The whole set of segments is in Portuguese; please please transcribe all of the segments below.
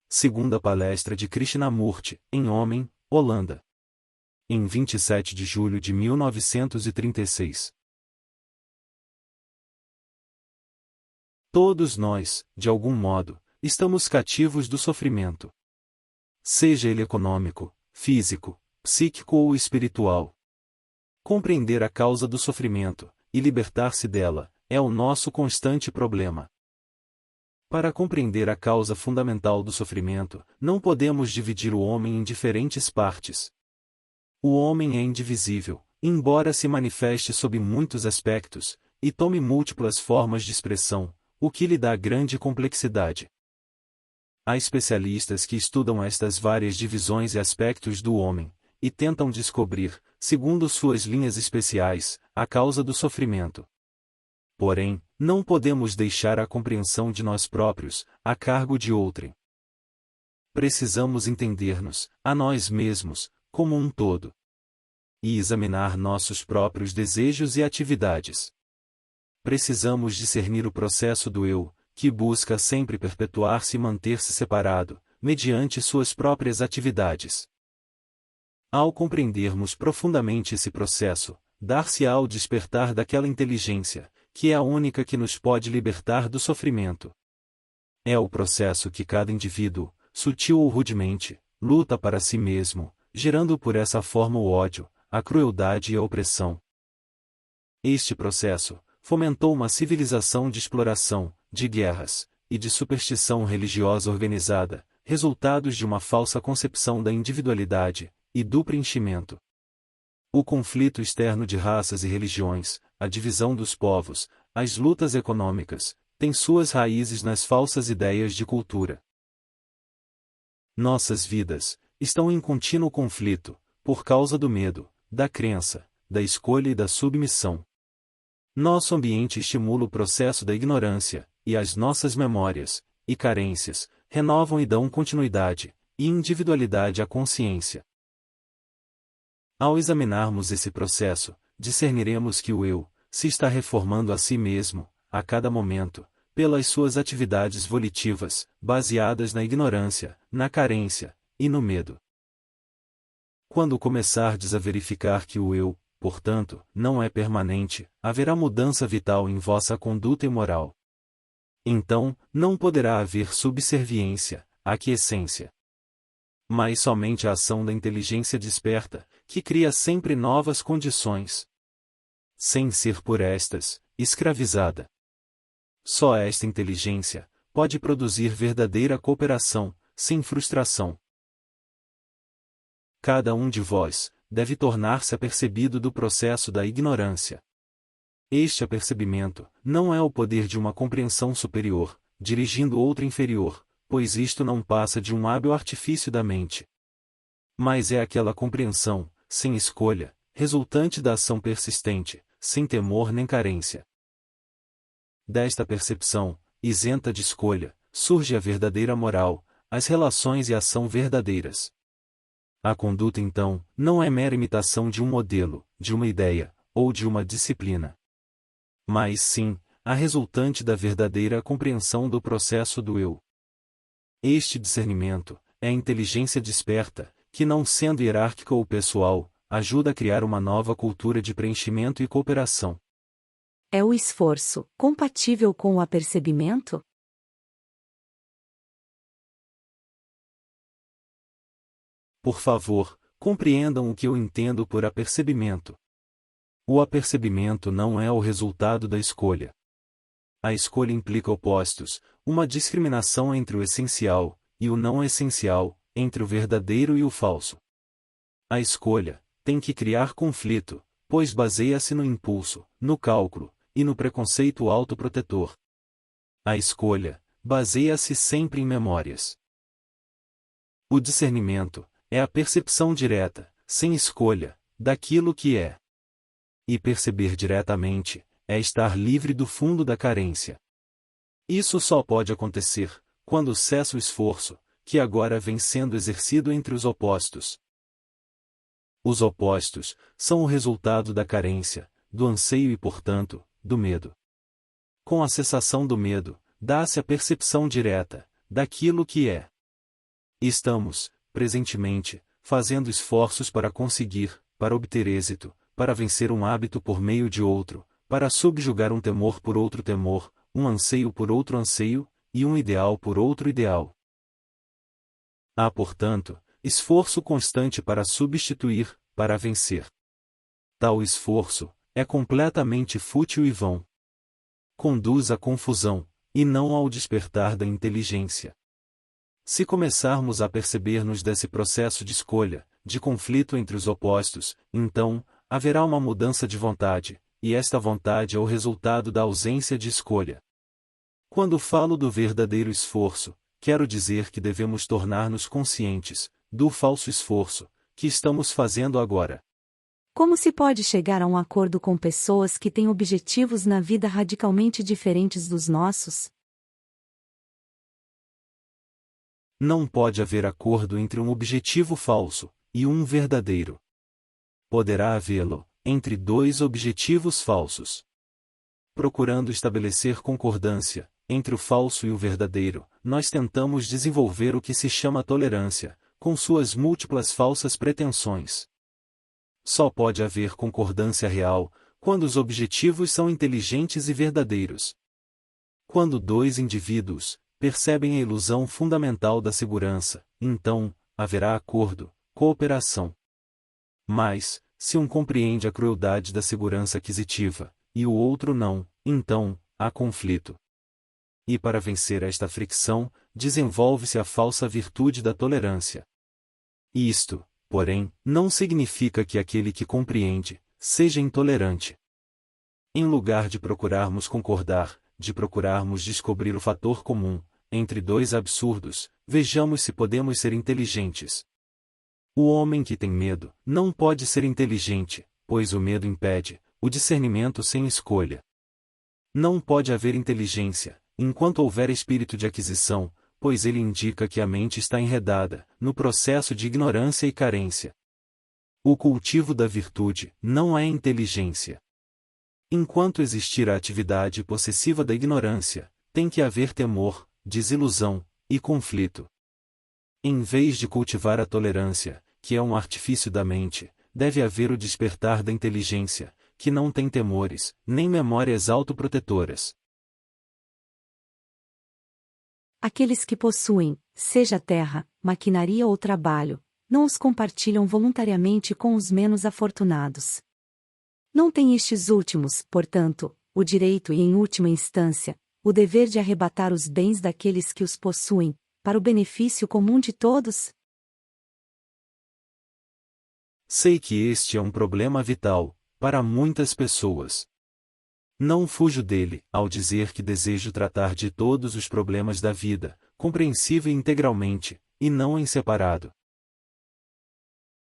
Segunda palestra de Krishnamurti, em Homem, Holanda. Em 27 de julho de 1936. Todos nós, de algum modo, estamos cativos do sofrimento. Seja ele econômico, físico, psíquico ou espiritual. Compreender a causa do sofrimento, e libertar-se dela, é o nosso constante problema. Para compreender a causa fundamental do sofrimento, não podemos dividir o homem em diferentes partes. O homem é indivisível, embora se manifeste sob muitos aspectos, e tome múltiplas formas de expressão, o que lhe dá grande complexidade. Há especialistas que estudam estas várias divisões e aspectos do homem, e tentam descobrir, segundo suas linhas especiais, a causa do sofrimento. Porém, não podemos deixar a compreensão de nós próprios, a cargo de outrem. Precisamos entender-nos, a nós mesmos, como um todo. E examinar nossos próprios desejos e atividades. Precisamos discernir o processo do eu, que busca sempre perpetuar-se e manter-se separado, mediante suas próprias atividades. Ao compreendermos profundamente esse processo, dar-se-á o despertar daquela inteligência, que é a única que nos pode libertar do sofrimento. É o processo que cada indivíduo, sutil ou rudemente, luta para si mesmo, gerando por essa forma o ódio, a crueldade e a opressão. Este processo fomentou uma civilização de exploração, de guerras, e de superstição religiosa organizada, resultados de uma falsa concepção da individualidade, e do preenchimento. O conflito externo de raças e religiões, a divisão dos povos, as lutas econômicas, têm suas raízes nas falsas ideias de cultura. Nossas vidas estão em contínuo conflito, por causa do medo, da crença, da escolha e da submissão. Nosso ambiente estimula o processo da ignorância, e as nossas memórias, e carências, renovam e dão continuidade, e individualidade à consciência. Ao examinarmos esse processo, discerniremos que o eu se está reformando a si mesmo, a cada momento, pelas suas atividades volitivas, baseadas na ignorância, na carência, e no medo. Quando começardes a verificar que o eu, portanto, não é permanente, haverá mudança vital em vossa conduta e moral. Então, não poderá haver subserviência, aquiescência. Mas somente a ação da inteligência desperta, que cria sempre novas condições. Sem ser por estas, escravizada. Só esta inteligência pode produzir verdadeira cooperação, sem frustração. Cada um de vós deve tornar-se apercebido do processo da ignorância. Este apercebimento não é o poder de uma compreensão superior, dirigindo outra inferior, pois isto não passa de um hábil artifício da mente. Mas é aquela compreensão, sem escolha, resultante da ação persistente, sem temor nem carência. Desta percepção, isenta de escolha, surge a verdadeira moral, as relações e a ação verdadeiras. A conduta então, não é mera imitação de um modelo, de uma ideia, ou de uma disciplina. Mas sim, a resultante da verdadeira compreensão do processo do eu. Este discernimento é a inteligência desperta, que não sendo hierárquica ou pessoal, ajuda a criar uma nova cultura de preenchimento e cooperação. É o esforço compatível com o apercebimento? Por favor, compreendam o que eu entendo por apercebimento. O apercebimento não é o resultado da escolha. A escolha implica opostos, uma discriminação entre o essencial e o não essencial, entre o verdadeiro e o falso. A escolha tem que criar conflito, pois baseia-se no impulso, no cálculo e no preconceito autoprotetor. A escolha baseia-se sempre em memórias. O discernimento é a percepção direta, sem escolha, daquilo que é. E perceber diretamente é estar livre do fundo da carência. Isso só pode acontecer quando cessa o esforço, que agora vem sendo exercido entre os opostos. Os opostos são o resultado da carência, do anseio e, portanto, do medo. Com a cessação do medo, dá-se a percepção direta daquilo que é. Estamos, presentemente, fazendo esforços para conseguir, para obter êxito, para vencer um hábito por meio de outro, para subjugar um temor por outro temor, um anseio por outro anseio, e um ideal por outro ideal. Há, portanto, esforço constante para substituir, para vencer. Tal esforço é completamente fútil e vão. Conduz à confusão, e não ao despertar da inteligência. Se começarmos a perceber-nos desse processo de escolha, de conflito entre os opostos, então, haverá uma mudança de vontade, e esta vontade é o resultado da ausência de escolha. Quando falo do verdadeiro esforço, quero dizer que devemos tornar-nos conscientes do falso esforço que estamos fazendo agora. Como se pode chegar a um acordo com pessoas que têm objetivos na vida radicalmente diferentes dos nossos? Não pode haver acordo entre um objetivo falso e um verdadeiro. Poderá havê-lo entre dois objetivos falsos. Procurando estabelecer concordância entre o falso e o verdadeiro, nós tentamos desenvolver o que se chama tolerância, com suas múltiplas falsas pretensões. Só pode haver concordância real quando os objetivos são inteligentes e verdadeiros. Quando dois indivíduos percebem a ilusão fundamental da segurança, então haverá acordo, cooperação. Mas, se um compreende a crueldade da segurança aquisitiva, e o outro não, então há conflito. E para vencer esta fricção, desenvolve-se a falsa virtude da tolerância. Isto, porém, não significa que aquele que compreende seja intolerante. Em lugar de procurarmos concordar, de procurarmos descobrir o fator comum entre dois absurdos, vejamos se podemos ser inteligentes. O homem que tem medo não pode ser inteligente, pois o medo impede o discernimento sem escolha. Não pode haver inteligência enquanto houver espírito de aquisição, pois ele indica que a mente está enredada no processo de ignorância e carência. O cultivo da virtude não é inteligência. Enquanto existir a atividade possessiva da ignorância, tem que haver temor, desilusão e conflito. Em vez de cultivar a tolerância, que é um artifício da mente, deve haver o despertar da inteligência, que não tem temores, nem memórias autoprotetoras. Aqueles que possuem, seja terra, maquinaria ou trabalho, não os compartilham voluntariamente com os menos afortunados. Não têm estes últimos, portanto, o direito e, em última instância, o dever de arrebatar os bens daqueles que os possuem, para o benefício comum de todos? Sei que este é um problema vital para muitas pessoas. Não fujo dele, ao dizer que desejo tratar de todos os problemas da vida, compreensivo e integralmente, e não em separado.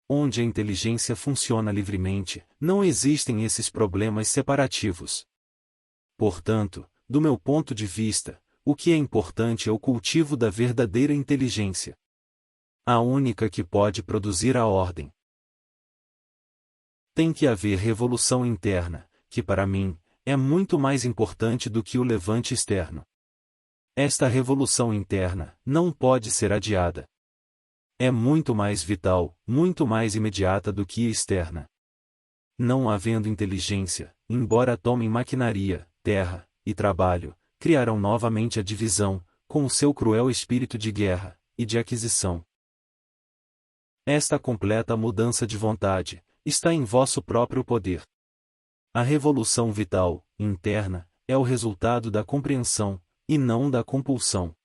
Onde a inteligência funciona livremente, não existem esses problemas separativos. Portanto, do meu ponto de vista, o que é importante é o cultivo da verdadeira inteligência. A única que pode produzir a ordem. Tem que haver revolução interna, que para mim, é muito mais importante do que o levante externo. Esta revolução interna não pode ser adiada. É muito mais vital, muito mais imediata do que externa. Não havendo inteligência, embora tomem maquinaria, terra e trabalho, criarão novamente a divisão, com o seu cruel espírito de guerra e de aquisição. Esta completa mudança de vontade está em vosso próprio poder. A revolução vital, interna, é o resultado da compreensão, e não da compulsão.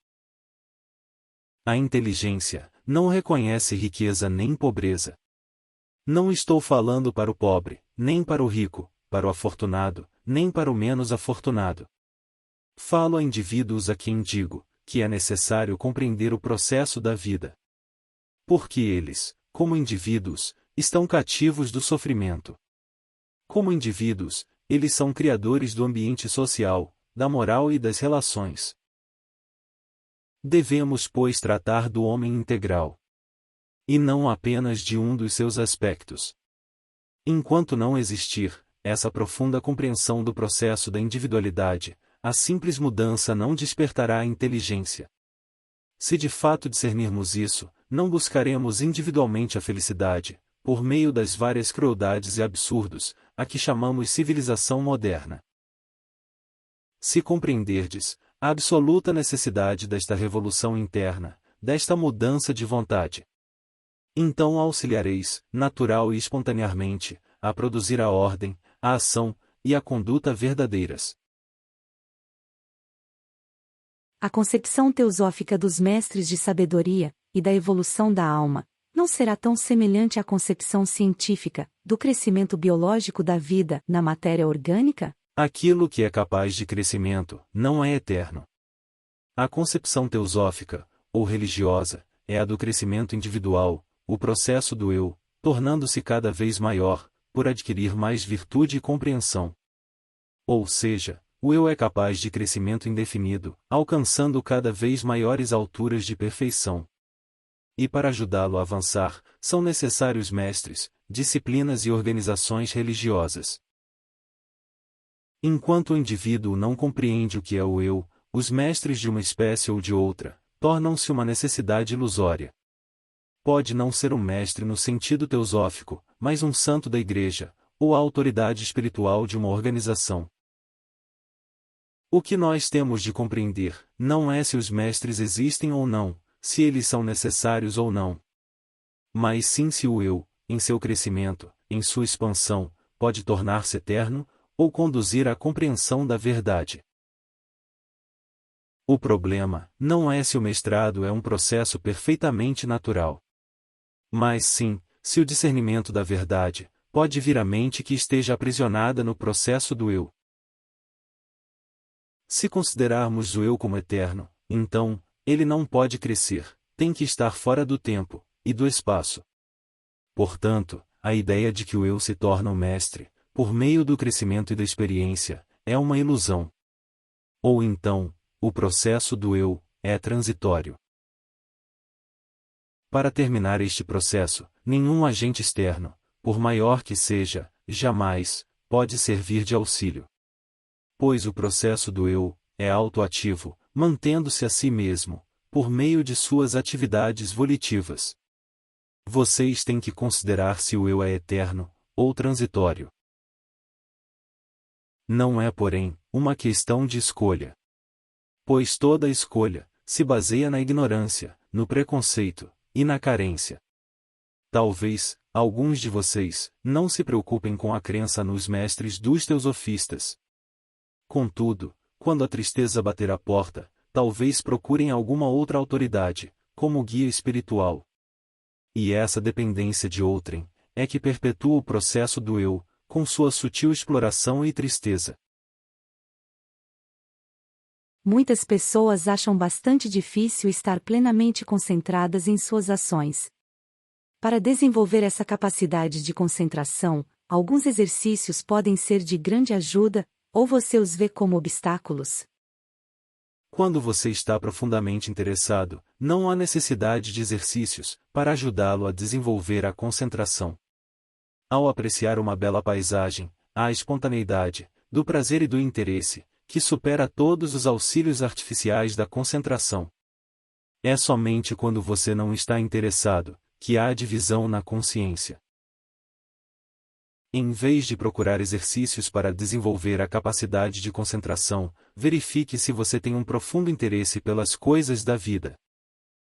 A inteligência não reconhece riqueza nem pobreza. Não estou falando para o pobre, nem para o rico, para o afortunado, nem para o menos afortunado. Falo a indivíduos a quem digo que é necessário compreender o processo da vida. Porque eles, como indivíduos, estão cativos do sofrimento. Como indivíduos, eles são criadores do ambiente social, da moral e das relações. Devemos, pois, tratar do homem integral. E não apenas de um dos seus aspectos. Enquanto não existir essa profunda compreensão do processo da individualidade, a simples mudança não despertará a inteligência. Se de fato discernirmos isso, não buscaremos individualmente a felicidade, por meio das várias crueldades e absurdos, a que chamamos civilização moderna. Se compreenderdes a absoluta necessidade desta revolução interna, desta mudança de vontade, então auxiliareis, natural e espontaneamente, a produzir a ordem, a ação e a conduta verdadeiras. A concepção teosófica dos mestres de sabedoria e da evolução da alma não será tão semelhante à concepção científica do crescimento biológico da vida na matéria orgânica? Aquilo que é capaz de crescimento não é eterno. A concepção teosófica, ou religiosa, é a do crescimento individual, o processo do eu, tornando-se cada vez maior, por adquirir mais virtude e compreensão. Ou seja, o eu é capaz de crescimento indefinido, alcançando cada vez maiores alturas de perfeição. E para ajudá-lo a avançar, são necessários mestres, disciplinas e organizações religiosas. Enquanto o indivíduo não compreende o que é o eu, os mestres de uma espécie ou de outra, tornam-se uma necessidade ilusória. Pode não ser um mestre no sentido teosófico, mas um santo da igreja, ou a autoridade espiritual de uma organização. O que nós temos de compreender, não é se os mestres existem ou não, se eles são necessários ou não. Mas sim se o eu, em seu crescimento, em sua expansão, pode tornar-se eterno, ou conduzir à compreensão da verdade. O problema não é se o mestrado é um processo perfeitamente natural. Mas sim, se o discernimento da verdade pode vir à mente que esteja aprisionada no processo do eu. Se considerarmos o eu como eterno, então, ele não pode crescer, tem que estar fora do tempo e do espaço. Portanto, a ideia de que o eu se torna o mestre, por meio do crescimento e da experiência, é uma ilusão. Ou então, o processo do eu é transitório. Para terminar este processo, nenhum agente externo, por maior que seja, jamais pode servir de auxílio. Pois o processo do eu é autoativo, mantendo-se a si mesmo, por meio de suas atividades volitivas. Vocês têm que considerar se o eu é eterno ou transitório. Não é, porém, uma questão de escolha. Pois toda escolha se baseia na ignorância, no preconceito e na carência. Talvez alguns de vocês não se preocupem com a crença nos mestres dos teosofistas. Contudo, quando a tristeza bater à porta, talvez procurem alguma outra autoridade, como guia espiritual. E essa dependência de outrem é que perpetua o processo do eu, com sua sutil exploração e tristeza. Muitas pessoas acham bastante difícil estar plenamente concentradas em suas ações. Para desenvolver essa capacidade de concentração, alguns exercícios podem ser de grande ajuda, ou você os vê como obstáculos? Quando você está profundamente interessado, não há necessidade de exercícios para ajudá-lo a desenvolver a concentração. Ao apreciar uma bela paisagem, há a espontaneidade, do prazer e do interesse, que supera todos os auxílios artificiais da concentração. É somente quando você não está interessado, que há divisão na consciência. Em vez de procurar exercícios para desenvolver a capacidade de concentração, verifique se você tem um profundo interesse pelas coisas da vida.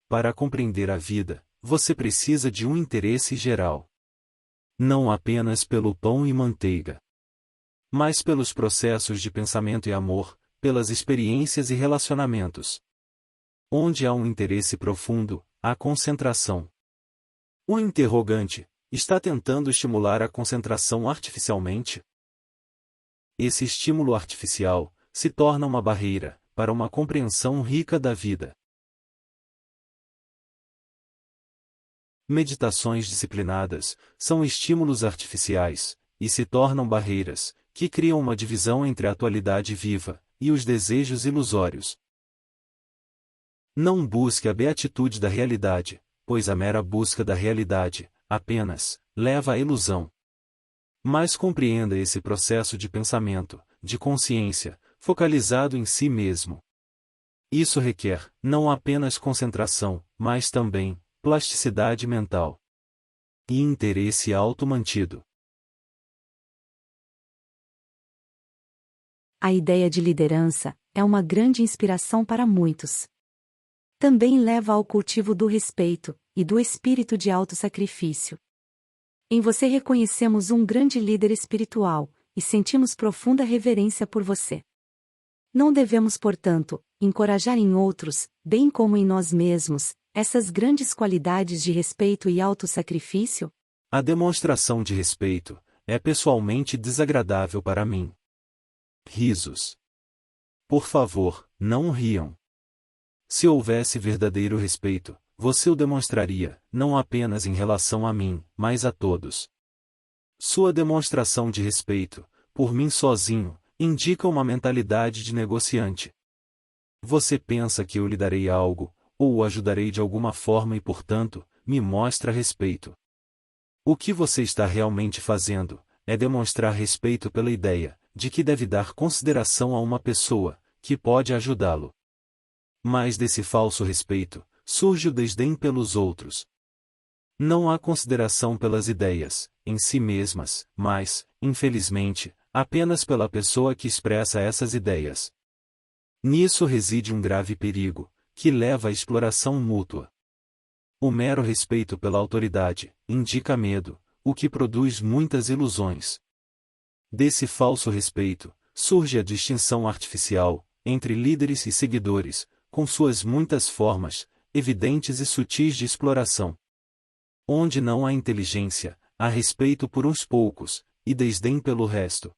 Para compreender a vida, você precisa de um interesse geral. Não apenas pelo pão e manteiga, mas pelos processos de pensamento e amor, pelas experiências e relacionamentos. Onde há um interesse profundo, há concentração. O interrogante: está tentando estimular a concentração artificialmente? Esse estímulo artificial se torna uma barreira para uma compreensão rica da vida. Meditações disciplinadas são estímulos artificiais e se tornam barreiras que criam uma divisão entre a atualidade viva e os desejos ilusórios. Não busque a beatitude da realidade, pois a mera busca da realidade apenas leva à ilusão. Mas compreenda esse processo de pensamento, de consciência, focalizado em si mesmo. Isso requer, não apenas concentração, mas também, plasticidade mental e interesse auto-mantido. A ideia de liderança é uma grande inspiração para muitos. Também leva ao cultivo do respeito e do espírito de autossacrifício. Em você reconhecemos um grande líder espiritual e sentimos profunda reverência por você. Não devemos, portanto, encorajar em outros, bem como em nós mesmos, essas grandes qualidades de respeito e autossacrifício? A demonstração de respeito é pessoalmente desagradável para mim. Risos. Por favor, não riam. Se houvesse verdadeiro respeito, você o demonstraria, não apenas em relação a mim, mas a todos. Sua demonstração de respeito, por mim sozinho, indica uma mentalidade de negociante. Você pensa que eu lhe darei algo, ou o ajudarei de alguma forma e portanto, me mostra respeito. O que você está realmente fazendo, é demonstrar respeito pela ideia, de que deve dar consideração a uma pessoa, que pode ajudá-lo. Mas desse falso respeito, surge o desdém pelos outros. Não há consideração pelas ideias, em si mesmas, mas, infelizmente, apenas pela pessoa que expressa essas ideias. Nisso reside um grave perigo, que leva à exploração mútua. O mero respeito pela autoridade indica medo, o que produz muitas ilusões. Desse falso respeito, surge a distinção artificial entre líderes e seguidores, com suas muitas formas, evidentes e sutis de exploração. Onde não há inteligência, há respeito por uns poucos, e desdém pelo resto.